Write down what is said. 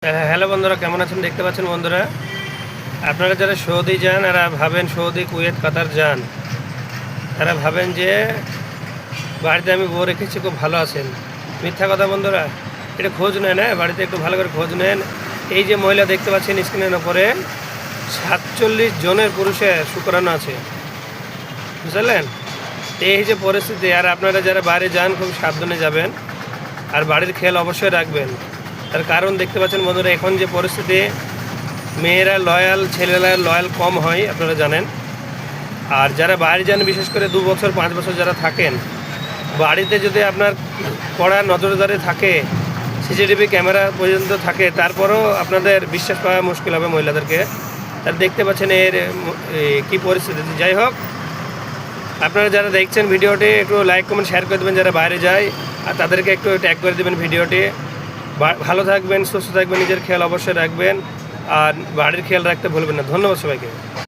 Hello বন্ধুরা, কেমন আছেন? দেখতে পাচ্ছেন বন্ধুরা, আপনারা যারা সৌদি যান এরা ভাবেন, সৌদি, কুয়েত, কাতার যান, তারা ভাবেন যে বাড়িতে আমি বউ রেখেছি, খুব ভালো আছেন। মিথ্যা কথা বন্ধুরা, এটা খোঁজ নেন, হ্যাঁ, বাড়িতে একটু ভালো করে খোঁজ নেন। এই যে মহিলা দেখতে পাচ্ছেন স্ক্রিনের ওপরে, 47 জনের পুরুষের শুক্রাণু আছে, বুঝলেন? এই যে পরিস্থিতি, আর আপনারা যারা বাইরে যান খুব সাবধানে যাবেন, আর বাড়ির খেয়াল অবশ্যই রাখবেন। তার কারণ দেখতে পাচ্ছেন বন্ধুরা, এখন যে পরিস্থিতি, মেয়েরা লয়াল, ছেলেরা লয়াল কম হয়, আপনারা জানেন। আর যারা বাইরে যান, বিশেষ করে 2 বছর 5 বছর যারা থাকেন, বাড়িতে যদি আপনার কড়া নজরদারি থাকে, সিসিটিভি ক্যামেরা পর্যন্ত থাকে, তারপরও আপনাদের বিশ্বাস পাওয়া মুশকিল হবে মহিলাদেরকে। তার দেখতে পাচ্ছেন এর কী পরিস্থিতি। যাই হোক, আপনারা যারা দেখছেন ভিডিওটি, একটু লাইক কমেন্ট শেয়ার করে দেবেন যারা বাইরে যায়, আর তাদেরকে একটু ট্যাগ করে দেবেন ভিডিওটি। ভালো থাকবেন, সুস্থ থাকবেন, নিজের খেয়াল অবশ্যই রাখবেন, আর বাড়ির খেয়াল রাখতে ভুলবেন না। ধন্যবাদ সবাইকে।